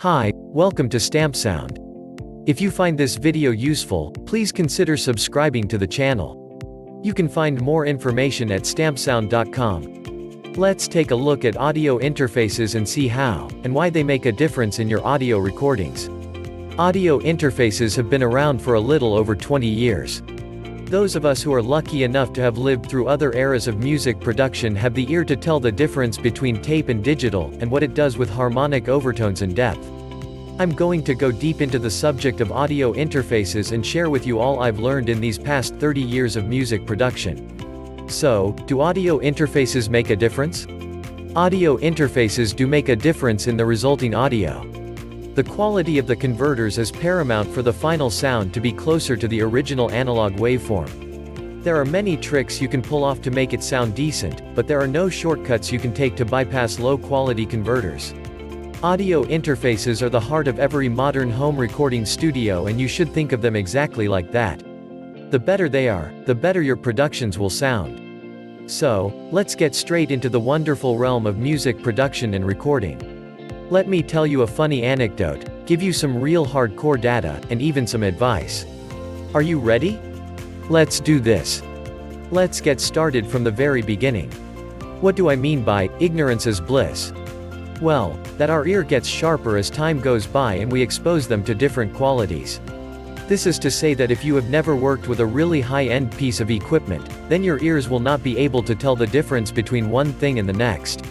Hi, welcome to Stamp Sound. If you find this video useful, please consider subscribing to the channel. You can find more information at stampsound.com. Let's take a look at audio interfaces and see how, and why they make a difference in your audio recordings. Audio interfaces have been around for a little over 20 years. Those of us who are lucky enough to have lived through other eras of music production have the ear to tell the difference between tape and digital, and what it does with harmonic overtones and depth. I'm going to go deep into the subject of audio interfaces and share with you all I've learned in these past 30 years of music production. So, do audio interfaces make a difference? Audio interfaces do make a difference in the resulting audio. The quality of the converters is paramount for the final sound to be closer to the original analog waveform. There are many tricks you can pull off to make it sound decent, but there are no shortcuts you can take to bypass low-quality converters. Audio interfaces are the heart of every modern home recording studio, and you should think of them exactly like that. The better they are, the better your productions will sound. So, let's get straight into the wonderful realm of music production and recording. Let me tell you a funny anecdote, give you some real hardcore data, and even some advice. Are you ready? Let's do this. Let's get started from the very beginning. What do I mean by ignorance is bliss? Well, that our ear gets sharper as time goes by and we expose them to different qualities. This is to say that if you have never worked with a really high-end piece of equipment, then your ears will not be able to tell the difference between one thing and the next.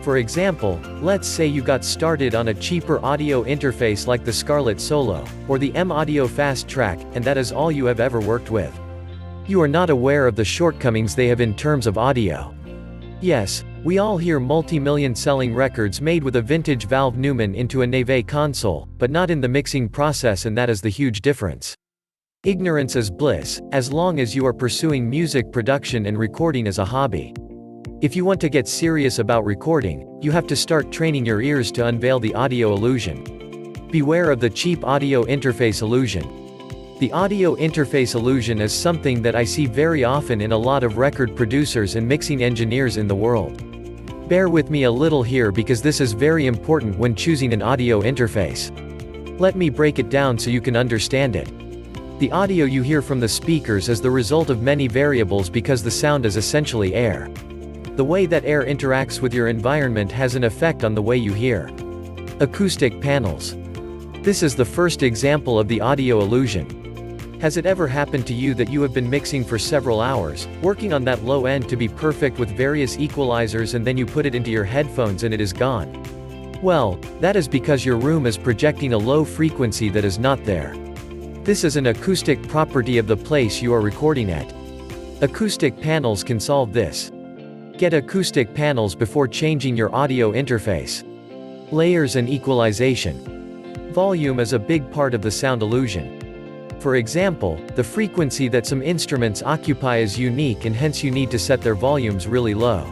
For example, let's say you got started on a cheaper audio interface like the Scarlett Solo, or the M-Audio Fast Track, and that is all you have ever worked with. You are not aware of the shortcomings they have in terms of audio. Yes, we all hear multi-million selling records made with a vintage valve Neumann into a Neve console, but not in the mixing process, and that is the huge difference. Ignorance is bliss, as long as you are pursuing music production and recording as a hobby. If you want to get serious about recording, you have to start training your ears to unveil the audio illusion. Beware of the cheap audio interface illusion. The audio interface illusion is something that I see very often in a lot of record producers and mixing engineers in the world. Bear with me a little here because this is very important when choosing an audio interface. Let me break it down so you can understand it. The audio you hear from the speakers is the result of many variables because the sound is essentially air. The way that air interacts with your environment has an effect on the way you hear. Acoustic panels. This is the first example of the audio illusion. Has it ever happened to you that you have been mixing for several hours, working on that low end to be perfect with various equalizers, and then you put it into your headphones and it is gone? Well, that is because your room is projecting a low frequency that is not there. This is an acoustic property of the place you are recording at. Acoustic panels can solve this. Get acoustic panels before changing your audio interface. Layers and equalization. Volume is a big part of the sound illusion. For example, the frequency that some instruments occupy is unique, and hence you need to set their volumes really low.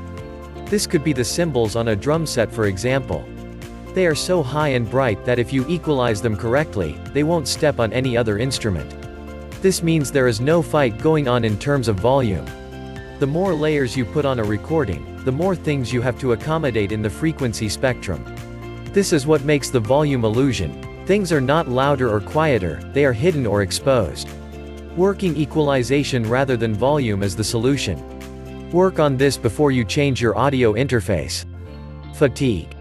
This could be the cymbals on a drum set, for example. They are so high and bright that if you equalize them correctly, they won't step on any other instrument. This means there is no fight going on in terms of volume. The more layers you put on a recording, the more things you have to accommodate in the frequency spectrum. This is what makes the volume illusion. Things are not louder or quieter, they are hidden or exposed. Working equalization rather than volume is the solution. Work on this before you change your audio interface. Fatigue.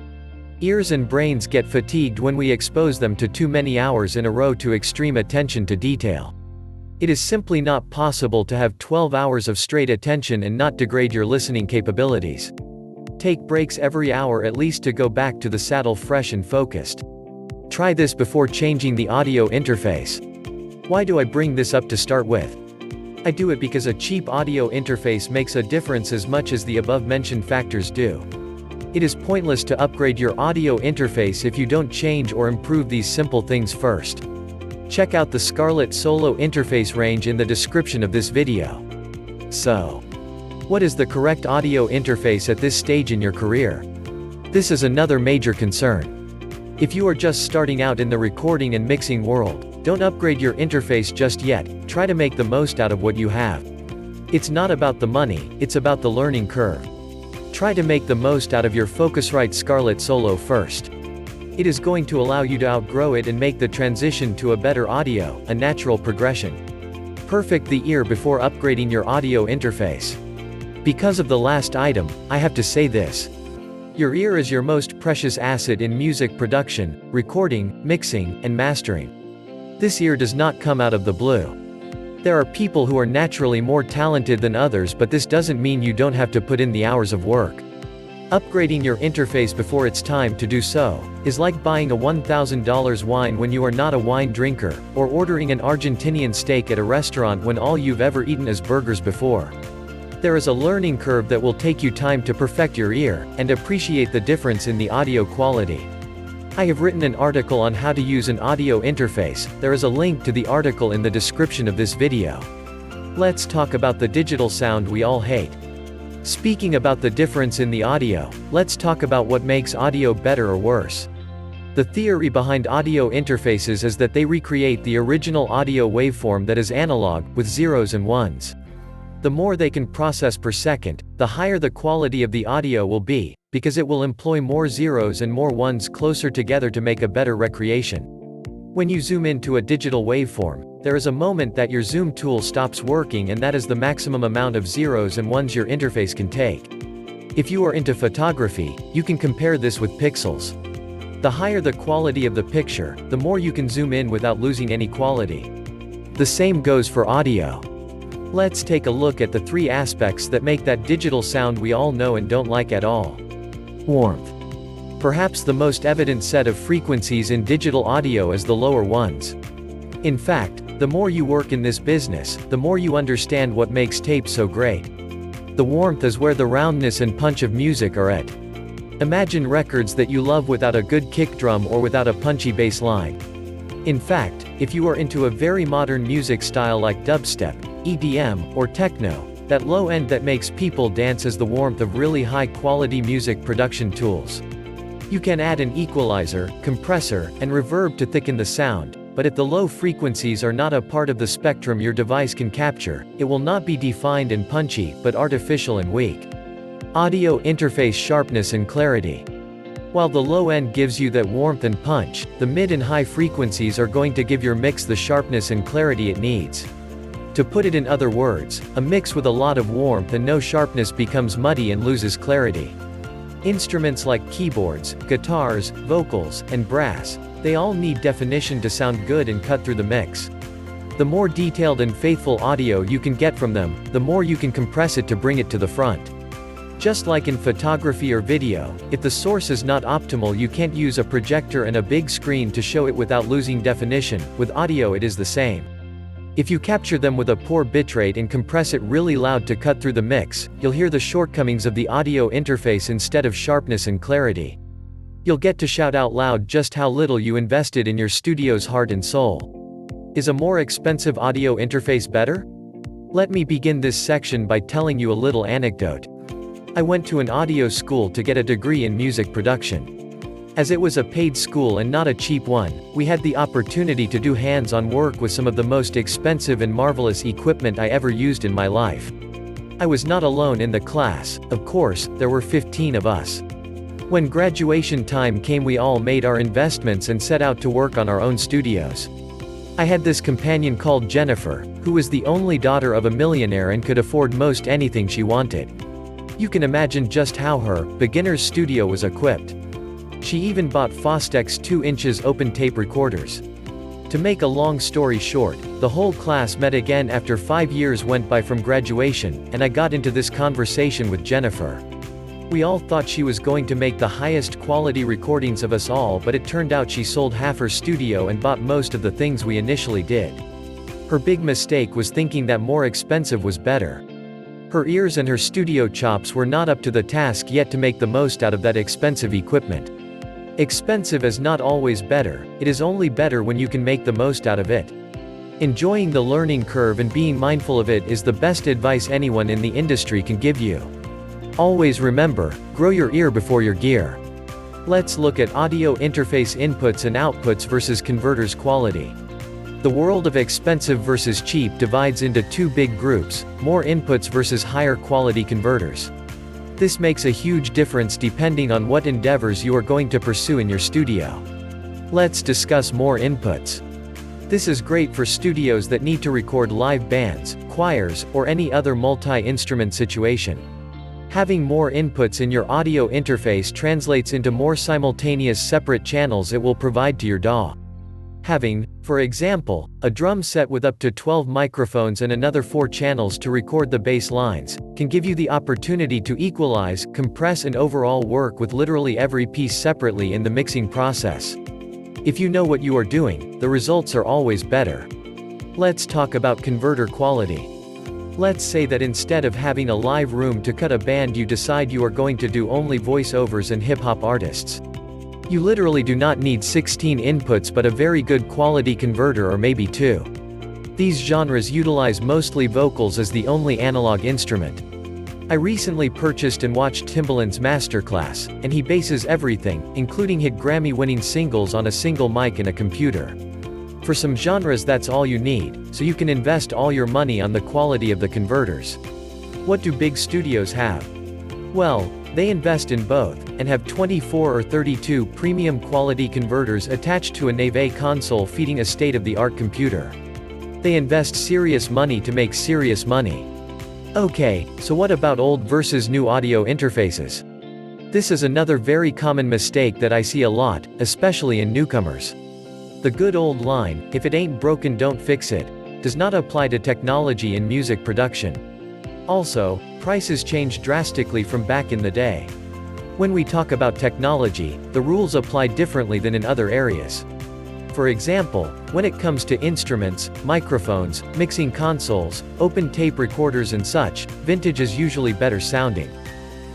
Ears and brains get fatigued when we expose them to too many hours in a row to extreme attention to detail. It is simply not possible to have 12 hours of straight attention and not degrade your listening capabilities. Take breaks every hour at least to go back to the saddle fresh and focused. Try this before changing the audio interface. Why do I bring this up to start with? I do it because a cheap audio interface makes a difference as much as the above-mentioned factors do. It is pointless to upgrade your audio interface if you don't change or improve these simple things first. Check out the Scarlett Solo interface range in the description of this video. So, what is the correct audio interface at this stage in your career? This is another major concern. If you are just starting out in the recording and mixing world, don't upgrade your interface just yet, try to make the most out of what you have. It's not about the money, it's about the learning curve. Try to make the most out of your Focusrite Scarlett Solo first. It is going to allow you to outgrow it and make the transition to a better audio, a natural progression. Perfect the ear before upgrading your audio interface. Because of the last item, I have to say this. Your ear is your most precious asset in music production, recording, mixing, and mastering. This ear does not come out of the blue. There are people who are naturally more talented than others, but this doesn't mean you don't have to put in the hours of work. Upgrading your interface before it's time to do so is like buying a $1,000 wine when you are not a wine drinker, or ordering an Argentinian steak at a restaurant when all you've ever eaten is burgers before. There is a learning curve that will take you time to perfect your ear, and appreciate the difference in the audio quality. I have written an article on how to use an audio interface. There is a link to the article in the description of this video. Let's talk about the digital sound we all hate. Speaking about the difference in the audio, let's talk about what makes audio better or worse. The theory behind audio interfaces is that they recreate the original audio waveform that is analog, with zeros and ones. The more they can process per second, the higher the quality of the audio will be, because it will employ more zeros and more ones closer together to make a better recreation. When you zoom into a digital waveform, there is a moment that your zoom tool stops working, and that is the maximum amount of zeros and ones your interface can take. If you are into photography, you can compare this with pixels. The higher the quality of the picture, the more you can zoom in without losing any quality. The same goes for audio. Let's take a look at the three aspects that make that digital sound we all know and don't like at all. Warmth. Perhaps the most evident set of frequencies in digital audio is the lower ones. In fact, the more you work in this business, the more you understand what makes tape so great. The warmth is where the roundness and punch of music are at. Imagine records that you love without a good kick drum or without a punchy bass line. In fact, if you are into a very modern music style like dubstep, EDM, or techno, that low end that makes people dance is the warmth of really high-quality music production tools. You can add an equalizer, compressor, and reverb to thicken the sound, but if the low frequencies are not a part of the spectrum your device can capture, it will not be defined and punchy, but artificial and weak. Audio interface sharpness and clarity. While the low end gives you that warmth and punch, the mid and high frequencies are going to give your mix the sharpness and clarity it needs. To put it in other words, a mix with a lot of warmth and no sharpness becomes muddy and loses clarity. Instruments like keyboards, guitars, vocals, and brass, they all need definition to sound good and cut through the mix. The more detailed and faithful audio you can get from them, the more you can compress it to bring it to the front. Just like in photography or video, if the source is not optimal, you can't use a projector and a big screen to show it without losing definition. With audio it is the same. If you capture them with a poor bitrate and compress it really loud to cut through the mix, you'll hear the shortcomings of the audio interface instead of sharpness and clarity. You'll get to shout out loud just how little you invested in your studio's heart and soul. Is a more expensive audio interface better? Let me begin this section by telling you a little anecdote. I went to an audio school to get a degree in music production. As it was a paid school and not a cheap one, we had the opportunity to do hands-on work with some of the most expensive and marvelous equipment I ever used in my life. I was not alone in the class, of course, there were 15 of us. When graduation time came, we all made our investments and set out to work on our own studios. I had this companion called Jennifer, who was the only daughter of a millionaire and could afford most anything she wanted. You can imagine just how her beginner's studio was equipped. She even bought Fostex 2" open tape recorders. To make a long story short, the whole class met again after 5 years went by from graduation, and I got into this conversation with Jennifer. We all thought she was going to make the highest quality recordings of us all, but it turned out she sold half her studio and bought most of the things we initially did. Her big mistake was thinking that more expensive was better. Her ears and her studio chops were not up to the task yet to make the most out of that expensive equipment. Expensive is not always better, it is only better when you can make the most out of it. Enjoying the learning curve and being mindful of it is the best advice anyone in the industry can give you. Always remember, grow your ear before your gear. Let's look at audio interface inputs and outputs versus converters quality. The world of expensive versus cheap divides into two big groups: more inputs versus higher quality converters. This makes a huge difference depending on what endeavors you are going to pursue in your studio. Let's discuss more inputs. This is great for studios that need to record live bands, choirs, or any other multi-instrument situation. Having more inputs in your audio interface translates into more simultaneous separate channels it will provide to your DAW. Having, for example, a drum set with up to 12 microphones and another 4 channels to record the bass lines, can give you the opportunity to equalize, compress and overall work with literally every piece separately in the mixing process. If you know what you are doing, the results are always better. Let's talk about converter quality. Let's say that instead of having a live room to cut a band, you decide you are going to do only voiceovers and hip-hop artists. You literally do not need 16 inputs but a very good quality converter or maybe 2. These genres utilize mostly vocals as the only analog instrument. I recently purchased and watched Timbaland's masterclass, and he bases everything, including hit Grammy-winning singles, on a single mic and a computer. For some genres that's all you need, so you can invest all your money on the quality of the converters. What do big studios have? Well, they invest in both, and have 24 or 32 premium quality converters attached to a Nave console feeding a state-of-the-art computer. They invest serious money to make serious money. Okay, so what about old versus new audio interfaces? This is another very common mistake that I see a lot, especially in newcomers. The good old line, "If it ain't broken don't fix it," does not apply to technology in music production. Also, prices change drastically from back in the day. When we talk about technology, the rules apply differently than in other areas. For example, when it comes to instruments, microphones, mixing consoles, open tape recorders and such, vintage is usually better sounding.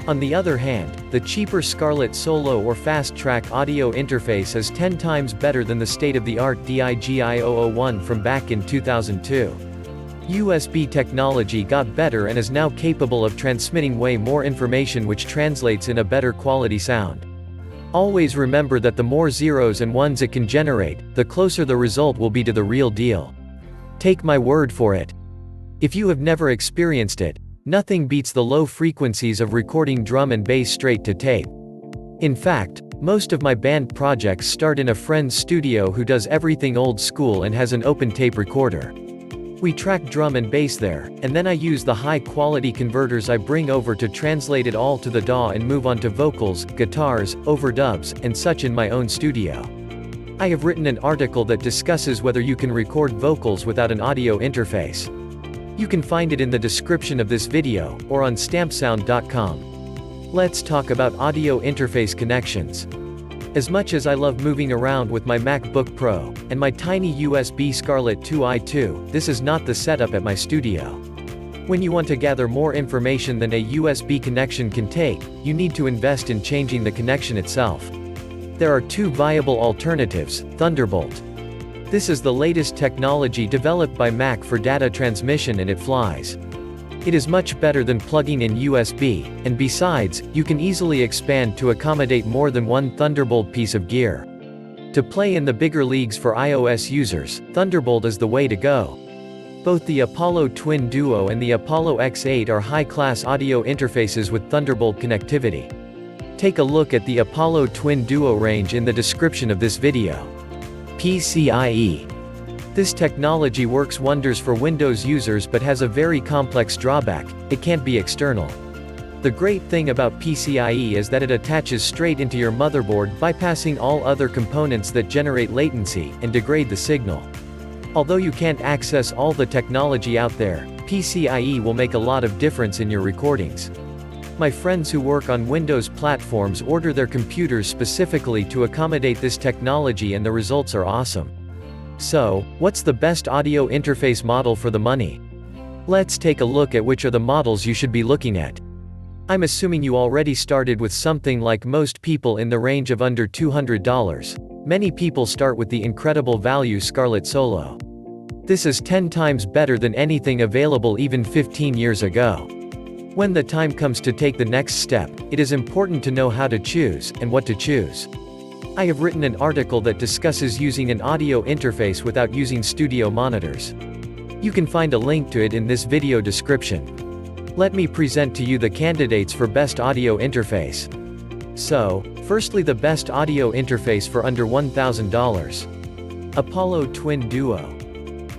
On the other hand, the cheaper Scarlett Solo or Fast Track audio interface is 10 times better than the state-of-the-art DIGI-001 from back in 2002. USB technology got better and is now capable of transmitting way more information, which translates in a better quality sound. Always remember that the more zeros and ones it can generate, the closer the result will be to the real deal. Take my word for it. If you have never experienced it, nothing beats the low frequencies of recording drum and bass straight to tape. In fact, most of my band projects start in a friend's studio who does everything old school and has an open tape recorder. We track drum and bass there, and then I use the high-quality converters I bring over to translate it all to the DAW and move on to vocals, guitars, overdubs, and such in my own studio. I have written an article that discusses whether you can record vocals without an audio interface. You can find it in the description of this video, or on stampsound.com. Let's talk about audio interface connections. As much as I love moving around with my MacBook Pro, and my tiny USB Scarlett 2i2, this is not the setup at my studio. When you want to gather more information than a USB connection can take, you need to invest in changing the connection itself. There are 2 viable alternatives: Thunderbolt. This is the latest technology developed by Mac for data transmission, and it flies. It is much better than plugging in USB, and besides, you can easily expand to accommodate more than one Thunderbolt piece of gear. To play in the bigger leagues for iOS users, Thunderbolt is the way to go. Both the Apollo Twin Duo and the Apollo X8 are high-class audio interfaces with Thunderbolt connectivity. Take a look at the Apollo Twin Duo range in the description of this video. PCIe. This technology works wonders for Windows users but has a very complex drawback: it can't be external. The great thing about PCIe is that it attaches straight into your motherboard, bypassing all other components that generate latency and degrade the signal. Although you can't access all the technology out there, PCIe will make a lot of difference in your recordings. My friends who work on Windows platforms order their computers specifically to accommodate this technology, and the results are awesome. So, what's the best audio interface model for the money? Let's take a look at which are the models you should be looking at. I'm assuming you already started with something like most people in the range of under $200. Many people start with the incredible value Scarlett Solo. This is 10 times better than anything available even 15 years ago. When the time comes to take the next step, it is important to know how to choose, and what to choose. I have written an article that discusses using an audio interface without using studio monitors. You can find a link to it in this video description. Let me present to you the candidates for best audio interface. So, firstly, the best audio interface for under $1,000. Apollo Twin Duo.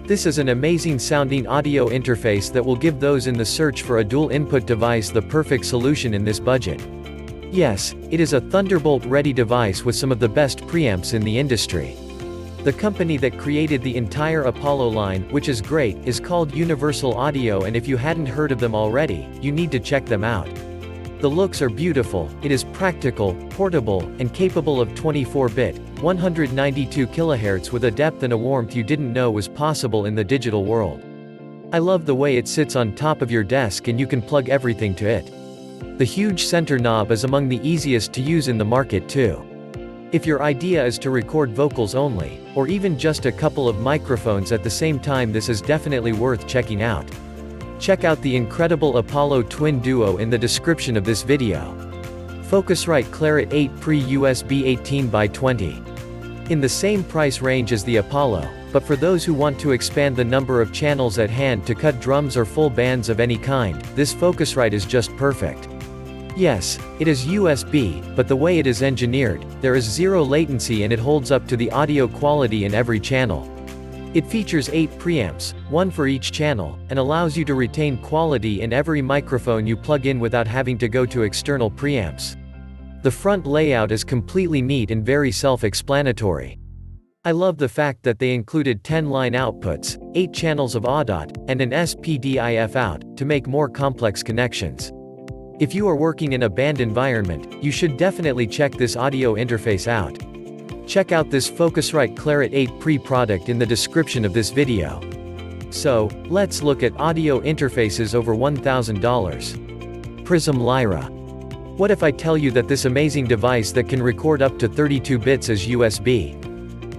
This is an amazing sounding audio interface that will give those in the search for a dual input device the perfect solution in this budget. Yes, it is a Thunderbolt ready device with some of the best preamps in the industry. The company that created the entire Apollo line, which is great, is called Universal Audio, and if you hadn't heard of them already, you need to check them out. The looks are beautiful, it is practical, portable, and capable of 24-bit, 192 kHz with a depth and a warmth you didn't know was possible in the digital world. I love the way it sits on top of your desk and you can plug everything to it. The huge center knob is among the easiest to use in the market too. If your idea is to record vocals only, or even just a couple of microphones at the same time, this is definitely worth checking out. Check out the incredible Apollo Twin Duo in the description of this video. Focusrite Claret 8 Pre-USB 18x20. In the same price range as the Apollo, but for those who want to expand the number of channels at hand to cut drums or full bands of any kind, this Focusrite is just perfect. Yes, it is USB, but the way it is engineered, there is zero latency and it holds up to the audio quality in every channel. It features 8 preamps, one for each channel, and allows you to retain quality in every microphone you plug in without having to go to external preamps. The front layout is completely neat and very self-explanatory. I love the fact that they included 10 line outputs, 8 channels of AUDOT, and an SPDIF out, to make more complex connections. If you are working in a band environment, you should definitely check this audio interface out. Check out this Focusrite Claret 8 Pre product in the description of this video. So, let's look at audio interfaces over $1,000. Prism Lyra. What if I tell you that this amazing device that can record up to 32 bits is USB?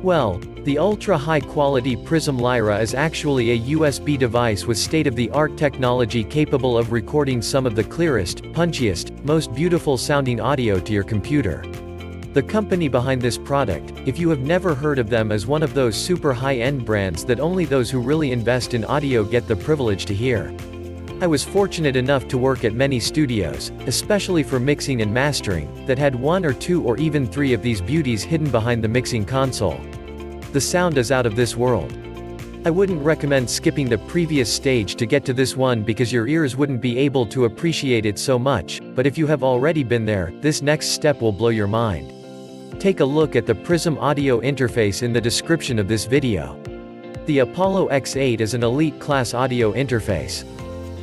Well, the ultra-high quality Prism Lyra is actually a USB device with state-of-the-art technology capable of recording some of the clearest, punchiest, most beautiful sounding audio to your computer. The company behind this product, if you have never heard of them, is one of those super high-end brands that only those who really invest in audio get the privilege to hear. I was fortunate enough to work at many studios, especially for mixing and mastering, that had 1 or 2 or even 3 of these beauties hidden behind the mixing console. The sound is out of this world. I wouldn't recommend skipping the previous stage to get to this one because your ears wouldn't be able to appreciate it so much, but if you have already been there, this next step will blow your mind. Take a look at the Prism audio interface in the description of this video. The Apollo X8 is an elite class audio interface.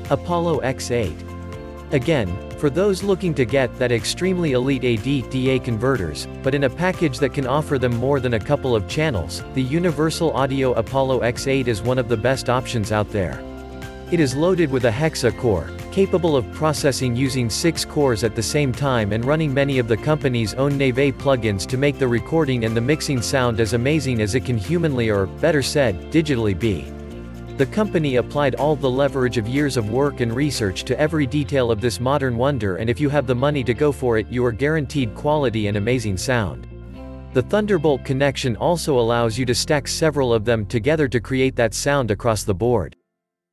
Apollo X8. Again, for those looking to get that extremely elite AD/DA converters, but in a package that can offer them more than a couple of channels, the Universal Audio Apollo X8 is one of the best options out there. It is loaded with a Hexa core, capable of processing using 6 cores at the same time and running many of the company's own Neve plugins to make the recording and the mixing sound as amazing as it can humanly, or, better said, digitally be. The company applied all the leverage of years of work and research to every detail of this modern wonder, and if you have the money to go for it, you are guaranteed quality and amazing sound. The Thunderbolt connection also allows you to stack several of them together to create that sound across the board.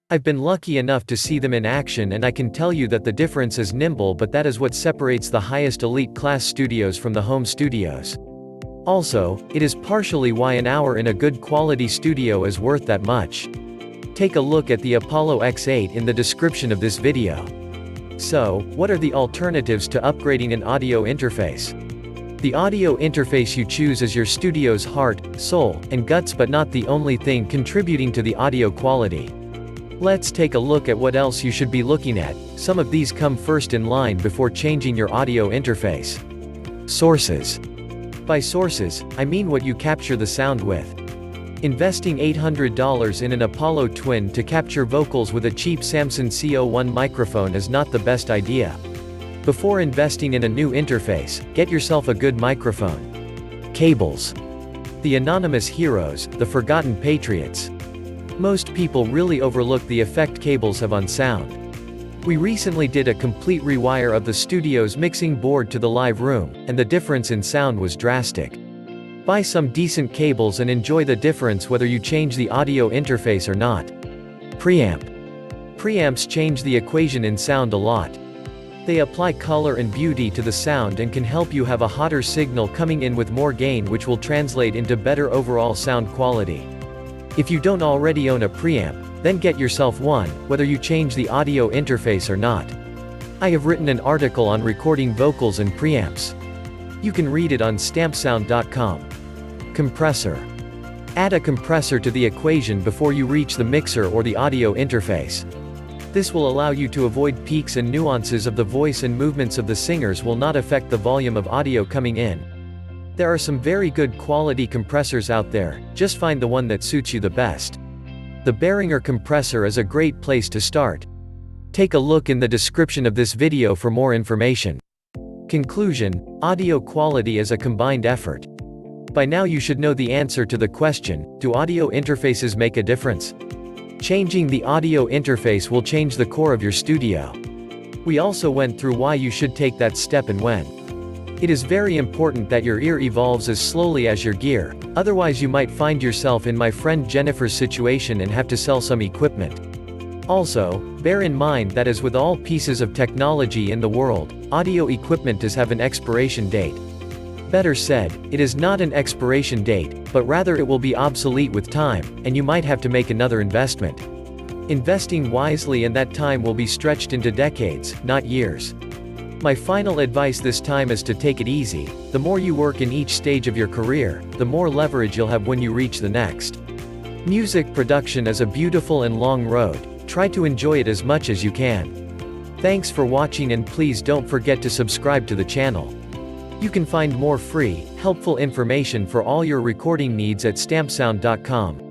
I've been lucky enough to see them in action, and I can tell you that the difference is nimble, but that is what separates the highest elite class studios from the home studios. Also, it is partially why an hour in a good quality studio is worth that much. Take a look at the Apollo X8 in the description of this video. So, what are the alternatives to upgrading an audio interface? The audio interface you choose is your studio's heart, soul, and guts, but not the only thing contributing to the audio quality. Let's take a look at what else you should be looking at. Some of these come first in line before changing your audio interface. Sources. By sources, I mean what you capture the sound with. Investing $800 in an Apollo Twin to capture vocals with a cheap Samson CO1 microphone is not the best idea. Before investing in a new interface, get yourself a good microphone. Cables. The anonymous heroes, the forgotten patriots. Most people really overlook the effect cables have on sound. We recently did a complete rewire of the studio's mixing board to the live room, and the difference in sound was drastic. Buy some decent cables and enjoy the difference whether you change the audio interface or not. Preamp. Preamps change the equation in sound a lot. They apply color and beauty to the sound and can help you have a hotter signal coming in with more gain, which will translate into better overall sound quality. If you don't already own a preamp, then get yourself one, whether you change the audio interface or not. I have written an article on recording vocals and preamps. You can read it on stampsound.com. Compressor. Add a compressor to the equation before you reach the mixer or the audio interface. This will allow you to avoid peaks and nuances of the voice, and movements of the singers will not affect the volume of audio coming in. There are some very good quality compressors out there, just find the one that suits you the best. The Behringer compressor is a great place to start. Take a look in the description of this video for more information. Conclusion: audio quality is a combined effort. By now you should know the answer to the question, do audio interfaces make a difference? Changing the audio interface will change the core of your studio. We also went through why you should take that step and when. It is very important that your ear evolves as slowly as your gear, otherwise you might find yourself in my friend Jennifer's situation and have to sell some equipment. Also, bear in mind that as with all pieces of technology in the world, audio equipment does have an expiration date. Better said, it is not an expiration date, but rather it will be obsolete with time, and you might have to make another investment. Investing wisely, and that time will be stretched into decades, not years. My final advice this time is to take it easy. The more you work in each stage of your career, the more leverage you'll have when you reach the next. Music production is a beautiful and long road. Try to enjoy it as much as you can. Thanks for watching, and please don't forget to subscribe to the channel. You can find more free, helpful information for all your recording needs at stampsound.com.